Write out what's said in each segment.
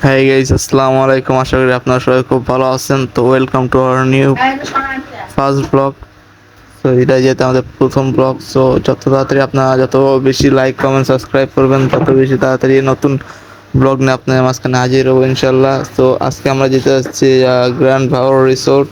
হ্যাঁ গাইস, আসসালামু আলাইকুম। আশা করি আপনারা সবাই খুব ভালো আছেন। তো welcome to our new first blog. তো এটা যেহেতু আমাদের প্রথম ব্লগ, সো যত তাড়াতাড়ি আপনারা যত বেশি লাইক কমেন্ট সাবস্ক্রাইব করবেন তত বেশি তাড়াতাড়ি নতুন ব্লগ নিয়ে আপনাদের মাঝখানে হাজির হবো ইনশাল্লাহ। তো আজকে আমরা যেতে যাচ্ছি গ্র্যান্ড ভাওর রিসোর্ট।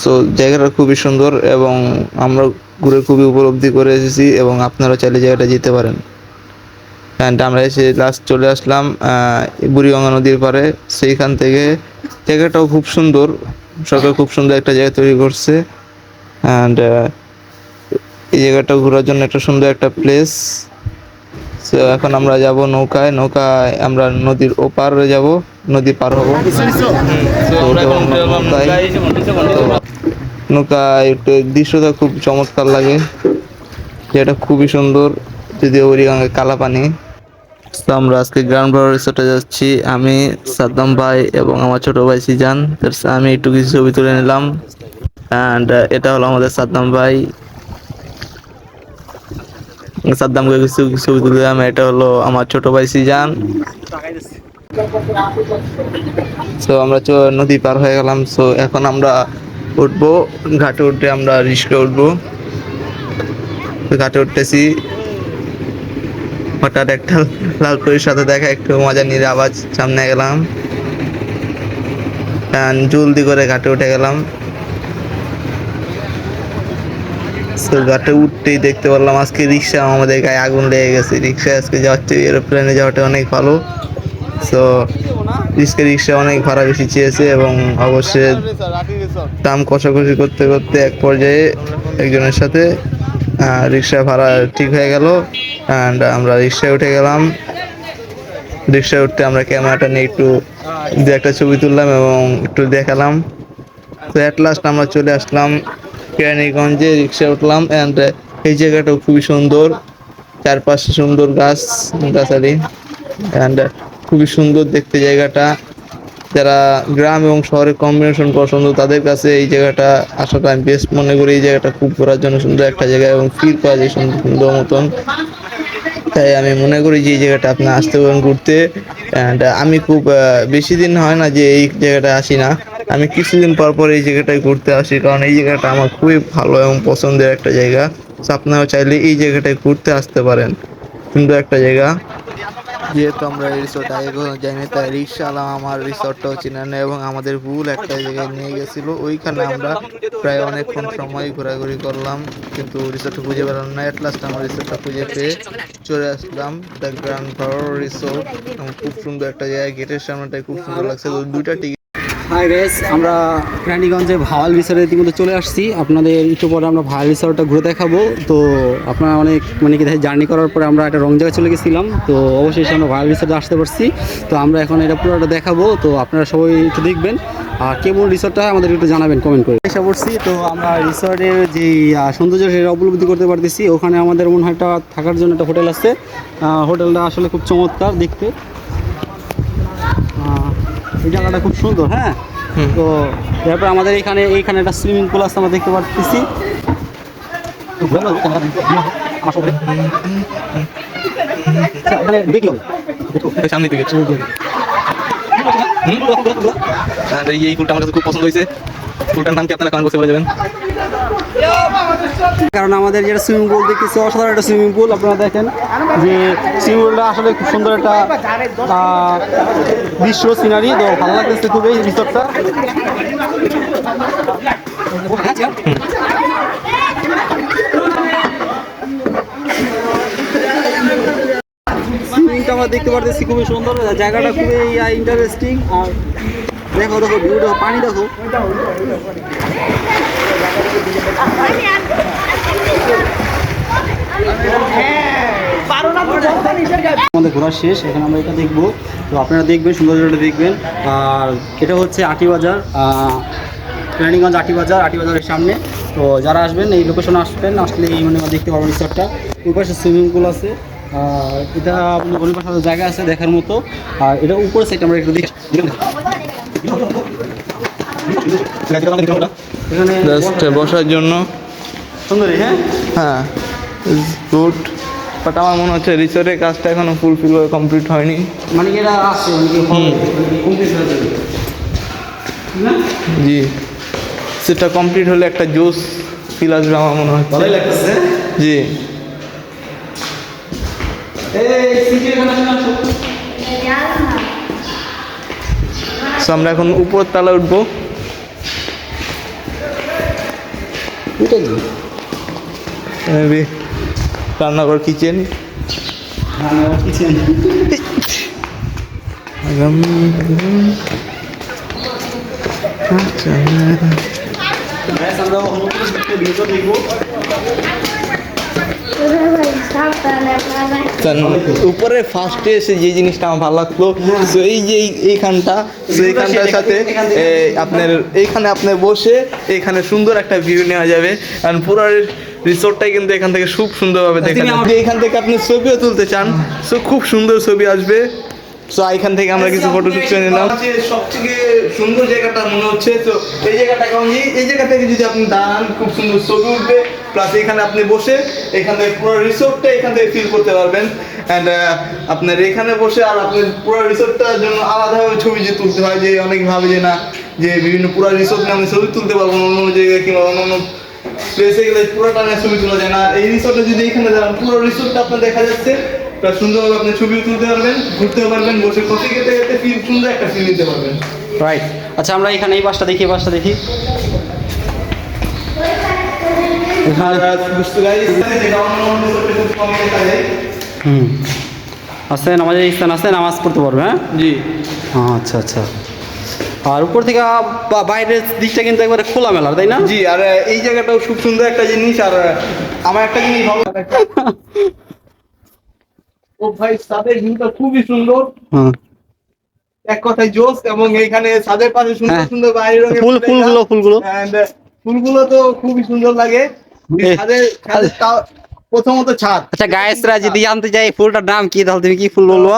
সো জায়গাটা খুবই সুন্দর এবং আমরা ঘুরে খুবই উপলব্ধি করে এসেছি এবং আপনারা চাইলে জায়গাটা যেতে পারেন। অ্যান্ড আমরা এসে লাস্ট চলে আসলাম বুড়িগঙ্গা নদীর পাড়ে। সেইখান থেকে জায়গাটাও খুব সুন্দর, সরকার খুব সুন্দর একটা জায়গা তৈরি করছে। অ্যান্ড এই জায়গাটা ঘোরার জন্য একটা সুন্দর একটা প্লেস। তো এখন আমরা যাব নৌকায় আমরা নদীর ওপারে যাব, নদী পার হব। নৌকায় একটু দৃশ্যটা খুব চমৎকার লাগে, যেটা খুবই সুন্দর, যদিও বুড়িগঙ্গায় কালা পানি। তো আমরা আজকে গ্রাউন্ড ফ্লোর রিসোর্টে যাচ্ছি, আমি, সাদ্দাম ভাই এবং আমার ছোট ভাই সিজান। আমি একটু কিছু ছবি তুলে নিলাম। অ্যান্ড এটা হলো আমাদের সাদ্দাম ভাই, সাদ্দামকে কিছু ছবি তুলে দিলাম। এটা হলো আমার ছোট ভাই সিজান। তো আমরা নদী পার হয়ে গেলাম। সো এখন আমরা উঠবো ঘাটে, উঠে আমরা রিস্কে উঠবো। ঘাটে উঠতেছি, হঠাৎ একটা লালপুরির সাথে দেখা, একটু মজা নিয়ে আবার সামনে গেলাম। জলদি করে ঘাটে উঠে গেলাম। তো ঘাটে উঠতেই দেখতে পারলাম আজকে রিক্সা আমাদের গায়ে আগুন লেগে গেছে। রিক্সায় আজকে যাওয়ার এরোপ্লেনে যাওয়াটা অনেক ভালো। তো রিক্সা অনেক ভাড়া বেশি চেয়েছে এবং অবশ্যই দাম কষাকষি করতে করতে এক পর্যায়ে একজনের সাথে রিক্সা ভাড়া ঠিক হয়ে গেল। অ্যান্ড আমরা রিক্সায় উঠে গেলাম। রিক্সায় উঠতে আমরা ক্যামেরাটা নিয়ে একটু দু একটা ছবি তুললাম এবং একটু দেখালাম। তো অ্যাট লাস্ট আমরা চলে আসলাম কেরানীগঞ্জে, রিক্সা উঠলাম। অ্যান্ড এই জায়গাটাও খুবই সুন্দর, চারপাশে সুন্দর গাছালি। অ্যান্ড খুবই সুন্দর দেখতে জায়গাটা। যারা গ্রাম এবং শহরের কম্বিনেশন পছন্দ তাদের কাছে এই জায়গাটা আসাটা আমি বেস্ট মনে করি। এই জায়গাটা খুব ঘোরার জন্য সুন্দর একটা জায়গা এবং ফিল পাওয়া যায় সুন্দর সুন্দর মতন। তাই আমি মনে করি যে এই জায়গাটা আপনি আসতে পারেন ঘুরতে। অ্যান্ড আমি খুব বেশি দিন হয় না যে এই জায়গাটা আসি না, আমি কিছুদিন পর পর এই জায়গাটায় ঘুরতে আসি, কারণ এই জায়গাটা আমার খুবই ভালো এবং পছন্দের একটা জায়গা। তো আপনারাও চাইলে এই জায়গাটায় ঘুরতে আসতে পারেন, সুন্দর একটা জায়গা। যেহেতু আমরা এই রিসোর্ট আগে কখনো যাইনি, তাই রিক্সাওয়ালা আমার রিসোর্টটাও চিনে নেয় এবং আমাদের ভুল একটা জায়গায় নিয়ে গেছিল। ওইখানে আমরা প্রায় অনেকক্ষণ সময় ঘোরাঘুরি করলাম, কিন্তু রিসোর্টটা খুঁজে পেলাম না। এট লাস্ট আমরা রিসোর্টটা খুঁজে পেয়ে চলে আসলাম দ্য গ্র্যান্ড ভাওর রিসোর্ট। খুব সুন্দর একটা জায়গা, গেটের সামনেটাই খুব সুন্দর লাগছে। তো দুইটা টিকিট। হাই গাইস, আমরা কেরানীগঞ্জে ভাওয়াল রিসোর্টের ইতিমধ্যে চলে আসছি। আপনাদের একটু পরে আমরা ভাওয়াল রিসোর্টটা ঘুরে দেখাবো। তো আপনারা অনেক কি জার্নি করার পরে আমরা একটা রং জায়গায় চলে গেছিলাম, তো অবশ্যই আমরা ভাওয়াল রিসোর্টে আসতে পারছি। তো আমরা এখন এটা পুরোটা দেখাবো, তো আপনারা সবাই একটু দেখবেন। আর কেমন রিসোর্টটা আমাদের একটু জানাবেন কমেন্ট করে। এসে পড়ছি, তো আমরা রিসোর্টের যে সৌন্দর্য সেটা উপলব্ধি করতে পারতেছি। ওখানে আমাদের মনে হয় একটা থাকার জন্য একটা হোটেল আছে। হোটেলটা আসলে খুব চমৎকার দেখতে। এই জায়গাটা খুব সুন্দর। হ্যাঁ, তো তারপর আমাদের এইখানে একটা সুইমিং পুল আছে, আমরা দেখতে পাচ্ছি। সামনে থেকে এই ফুলটা আমার কাছে খুব পছন্দ হয়েছে। ফুলটার নাম কি আপনারা কমেন্ট বক্সে বলে যাবেন। কারণ আমাদের যেটা সুইমিং পুল দেখতেছি অসাধারণ একটা সুইমিং পুল। আপনারা দেখেন যে সুইমিং পুলটা আসলে খুব সুন্দর একটা দৃশ্য, সিনারি। তো ভালো লাগতেছে খুবই রিসোর্টটা। সুইমিংটা আমরা দেখতে পারতেছি, খুবই সুন্দর জায়গাটা, খুবই ইন্টারেস্টিং। আর দেখো ভিউ, দেখো পানি, দেখো। আমাদের ঘোরা শেষ, এখন আমরা এটা দেখবো। তো আপনারা দেখবেন, সৌন্দর্যটা দেখবেন। আর এটা হচ্ছে আটিবাজার, কেরানীগঞ্জ আটিবাজারের সামনে। তো যারা আসবেন এই লোকেশনে আসবেন, আসলে এই দেখতে পারবেন রিসোর্টটা। ওই পাশে সুইমিং পুল আছে, এটা আপনার অনেক পাশে জায়গা আছে দেখার মতো। আর এটা উপরে সাইড আমরা একটু দেখি, এখানে বসার জন্য সুন্দরী। হ্যাঁ হ্যাঁ, গুড। বাট আমার মনে হচ্ছে রিসোর্টের কাজটা এখনো ফুলফিল কমপ্লিট হয়নি। মানে কি এটা আছে মানে কি হবে কমপ্লিট হয়ে যাবে না? জি, সেটা কমপ্লিট হলে একটা জোস ফিল আসবে আমার মনে হয়। ভালোই লাগতেছে। জি, এই সিজি এখানে আসো। সো আমরা এখন উপর তলা উঠবো। এটা কি? মেবি রান্নাঘর কিচেন। রান্নাঘর কিচেন। আমরা ভিডিও দেখবো। উপরে ফার্স্টে এসে যে জিনিসটা আমার ভালো লাগলো, তো এই যে এইখানটা, তো এইখানটার সাথে আপনার এইখানে আপনার বসে এখানে সুন্দর একটা ভিউ নেওয়া যাবে। কারণ পুরো রিসোর্টটাই কিন্তু এখান থেকে খুব সুন্দরভাবে দেখা যায়। যদি এখান থেকে আপনি ছবিও তুলতে চান, তো খুব সুন্দর ছবি আসবে। সো এখান থেকে আমরা কিছু ফটো শ্যুট করে নিলাম। সবথেকে সুন্দর জায়গাটা মনে হচ্ছে, তো এই জায়গাটা কেমন, এই জায়গা থেকে যদি আপনি দাঁড়ান খুব সুন্দর ছবি উঠবে, প্লাস এখানে আপনি বসে এখান থেকে পুরো রিসোর্টটা এখান থেকে ফিল করতে পারবেন। অ্যান্ড আপনার এখানে বসে আর আপনার পুরো রিসোর্টটার জন্য আলাদাভাবে ছবি যে তুলতে হয়, যে অনেক ভাবে যে না যে বিভিন্ন পুরো রিসোর্ট নিয়ে আমি ছবি তুলতে পারবো অন্য অন্য জায়গায় কিংবা অন্য অন্য প্লেসে গেলে পুরোটা নিয়ে ছবি তোলা যায় না। এই রিসোর্টে যদি এখানে দাঁড়ান পুরো রিসোর্টটা আপনার দেখা যাচ্ছে, প্লাস সুন্দরভাবে আপনি ছবিও তুলতে পারবেন, ঘুরতেও পারবেন, বসে কফি খেতে খেতে ফিল সুন্দর একটা ফিল নিতে পারবেন। রাইট। আচ্ছা আমরা এখানে এই পাশটা দেখি, এই পাশটা দেখি। হুম, আছে নামাজের স্থান আছে, নামাজ পড়তে পারবে। হ্যাঁ জি, আচ্ছা আচ্ছা। আর উপর থেকে বাইরের দিকটা কিন্তু একবারে খোলামেলা, তাই না? জি। আর এই জায়গাটাও খুব সুন্দর একটা জিনিস। আর আমার একটা জিনিস ভালো লাগে, ও ভাই ছাদের ভিউটা খুবই সুন্দর, এক কথায় জোস। এবং এখানে ছাদের পাশে সুন্দর হ্যাঁ। সুন্দর বাইরের রঙের ফুলগুলো And, ফুলগুলো তো খুবই সুন্দর লাগে। প্রথমত ছাদ। আচ্ছা গায়েসরা যদি জানতে চাই ফুলটার নাম কি, তাহলে তুমি কি ফুল বলবো?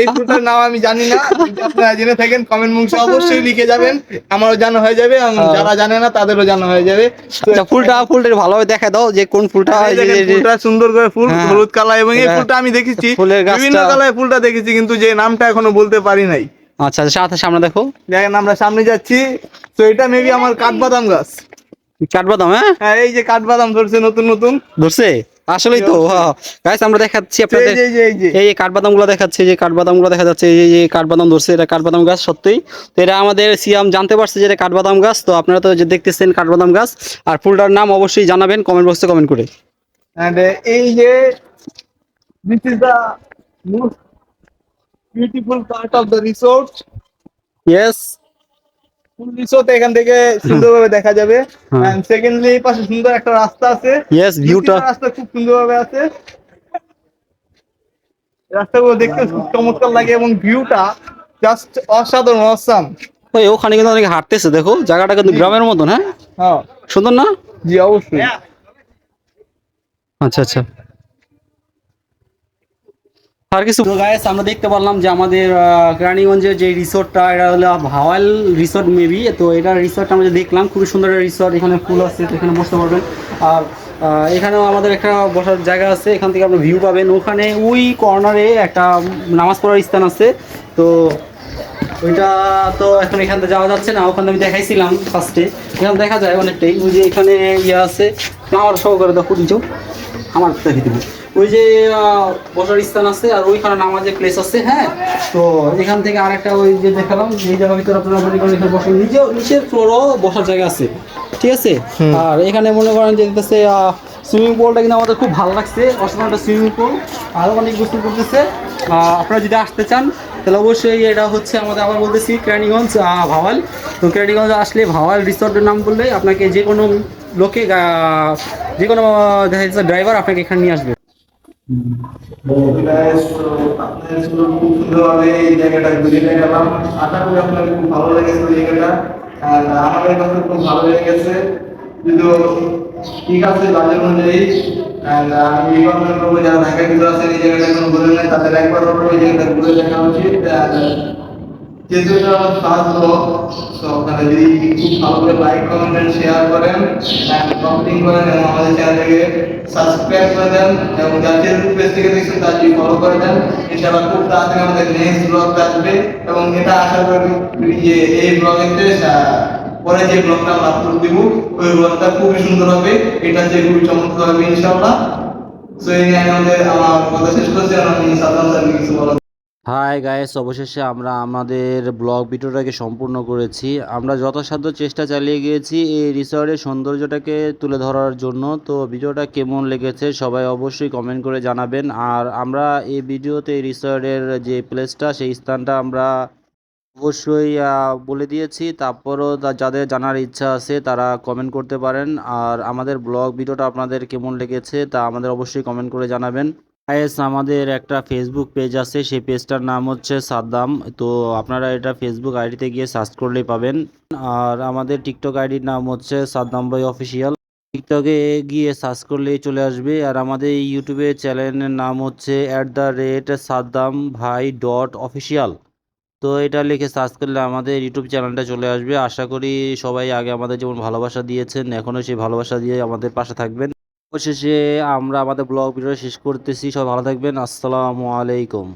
এই ফুলটার নাম আমি জানি না, যদি আপনারা জেনে থাকেন কমেন্ট বক্সে অবশ্যই লিখে যাবেন, আমারও জানা হয়ে যাবে এবং যারা জানে না তাদেরও জানা হয়ে যাবে। আচ্ছা ফুলটা ভালোভাবে দেখা দাও যে কোন ফুলটা। ফুলটা সুন্দর করে ফুল, হ্যাঁ। হলুদ কালার। এবং এই ফুলটা আমি দেখেছি ফুলের গাছটা বিভিন্ন কালারের ফুলটা দেখেছি, কিন্তু যে নামটা এখনো বলতে পারি নাই। আচ্ছা সাথে সামনে দেখো, দেখেন আমরা সামনে যাচ্ছি, তো এটা মেবি আমার কাঠবাদাম গাছ। কাঠবাদাম। হ্যাঁ, এই যে কাঠবাদাম ধরছে নতুন নতুন ধরছে, আসলেই তো। গাইস আমরা দেখাচ্ছি আপনাদের, এই কাঠবাদামগুলো দেখাচ্ছে, যে কাঠবাদামগুলো দেখা যাচ্ছে, এই যে কাঠবাদাম ধরছে, এটা কাঠবাদাম গাছ সত্যিই। তো এটা আমাদের সিয়াম জানতে পারছে যে এটা কাঠবাদাম গাছ। তো আপনারা তো যে দেখতেছেন কাঠবাদাম গাছ, আর ফুলটার নাম অবশ্যই জানাবেন কমেন্ট বক্সে কমেন্ট করে। And এই যে this is the most beautiful part of the resort. Yes. Full resort এখান থেকে সুন্দরভাবে দেখা যাবে। হ্যাঁ। And secondly এই পাশে সুন্দর একটা রাস্তা আছে। ইয়েস, ভিউটা রাস্তা খুব সুন্দরভাবে আছে, রাস্তাগুলো দেখতে খুব চমৎকার লাগে এবং ভিউটা জাস্ট অসাধারণ, অসাম। ওই ওখানে কিন্তু অনেকে হাঁটতেছে, দেখো জায়গাটা কিন্তু গ্রামের মতন। হ্যাঁ হ্যাঁ, সুন্দর না? জি অবশ্যই। আচ্ছা আচ্ছা। আর কিছু গাইস আমরা দেখতে পারলাম যে আমাদের কেরানীগঞ্জের যে রিসোর্টটা, এটা হলো ভাওয়াল রিসোর্ট মেবি। তো এটা রিসোর্ট আমরা যে দেখলাম খুবই সুন্দর একটা রিসোর্ট, এখানে ফুল আছে, তো এখানে বসতে পারবেন। আর এখানেও আমাদের একটা বসার জায়গা আছে, এখান থেকে আপনি ভিউ পাবেন। ওখানে ওই কর্নারে একটা নামাজ পড়ার স্থান আছে, তো ওইটা তো এখন এখান থেকে যাওয়া যাচ্ছে না, ওখানে আমি দেখাইছিলাম ফার্স্টে, এখানে দেখা যায় অনেকটাই। ওই যে এখানে ইয়ে আছে, আমার সহকারে দেখো নিচু, আমার দেখে দিব, ওই যে বসার স্থান আছে, আর ওইখানে নামাজের প্লেস আছে। হ্যাঁ, তো এখান থেকে আরেকটা ওই যে দেখালাম, এই জায়গার ভিতরে আপনারা মনে করেন এখানে বসার নিচের ফ্লোরও বসার জায়গা আছে, ঠিক আছে। আর এখানে মনে করেন যে সুইমিং পুলটা কিন্তু আমাদের খুব ভালো লাগছে, অসাধারণ একটা সুইমিং পুল, আরও অনেক গোসল করতেছে। আপনারা যদি আসতে চান তাহলে অবশ্যই এটা হচ্ছে আমাদের, আবার বলতেছি, কেরানীগঞ্জ ভাওয়াল। তো কেরানীগঞ্জ আসলে ভাওয়াল রিসোর্টের নাম বললে আপনাকে যে কোনো লোকে, যে কোনো দেখা যাচ্ছে ড্রাইভার আপনাকে এখানে নিয়ে আসবে। খুব সুন্দরভাবে এই জায়গাটা ঘুরে গেলাম, আশা করি আপনার খুব ভালো লেগেছে জায়গাটা। আর আমাদের কাছে খুব ভালো লেগেছে, কিন্তু ঠিক আছে বাজেট অনুযায়ী। আমি রিকমেন্ড করবো যারা ঢাকার ভিতরে আছেন এই জায়গাটা এখন ঘুরে নেয়, তাদের একবার ওই জায়গাটা ঘুরে দেখা উচিত। যেহেতু এটা আমার ফার্স্ট ব্লগ, তো আপনারা যদি খুব ভালো করে লাইক কমেন্ট শেয়ার করেন, কমেন্টিং করেন এবং আমাদের চ্যানেলটাকে সাবস্ক্রাইব করে দেন এবং যার ফেসবুক পেজ থেকে দেখছেন তার যদি ফলো করে দেন, ইনশাআল্লাহ খুব তাড়াতাড়ি আমাদের নেক্সট ব্লগ আসবে এবং এটা আশা করি যে এই ব্লগেতে পরে যে ব্লগটা আমরা আপলোড দিব ওই ব্লগটা খুবই সুন্দর হবে, এটা যে খুবই চমৎকার হবে ইনশাআল্লাহ। সো এই নিয়ে আমার কথা শেষ করছি, আর আমি সাদ্দাম স্যারকে কিছু বলার। হাই গাইস, অবশেষে আমরা আমাদের ব্লগ ভিডিওটাকে সম্পূর্ণ করেছি। আমরা যথাসাধ্য চেষ্টা চালিয়ে গিয়েছি এই রিসর্টের সৌন্দর্যটাকে তুলে ধরার জন্য। তো ভিডিওটা কেমন লেগেছে সবাই অবশ্যই কমেন্ট করে জানাবেন। আর আমরা এই ভিডিওতে এই রিসর্টের যে প্লেসটা সেই স্থানটা আমরা অবশ্যই বলে দিয়েছি। তারপরও যাদের জানার ইচ্ছা আছে তারা কমেন্ট করতে পারেন। আর আমাদের ব্লগ ভিডিওটা আপনাদের কেমন লেগেছে তা আমাদের অবশ্যই কমেন্ট করে জানাবেন। গাইস, আমাদের একটা ফেসবুক পেজ আছে, সেই পেজটার নাম হচ্ছে সাদ্দাম। তো আপনারা এটা ফেসবুক আইডিতে গিয়ে সার্চ করলেই পাবেন। আর আমাদের টিকটক আইডির নাম হচ্ছে সাদ্দাম ভাই অফিসিয়াল। টিকটকে গিয়ে সার্চ করলেই চলে আসবে। আর আমাদের এই ইউটিউবে চ্যানেলের নাম হচ্ছে @saddambhai.official। তো এটা লিখে সার্চ করলে আমাদের ইউটিউব চ্যানেলটা চলে আসবে। আশা করি সবাই আগে আমাদের যেমন ভালোবাসা দিয়েছেন এখনও সেই ভালোবাসা দিয়ে আমাদের পাশে থাকবেন। অবশেষে আমরা আমাদের ব্লগ ভিডিও শেষ করতেছি। সবাই ভালো থাকবেন। আসসালামু আলাইকুম।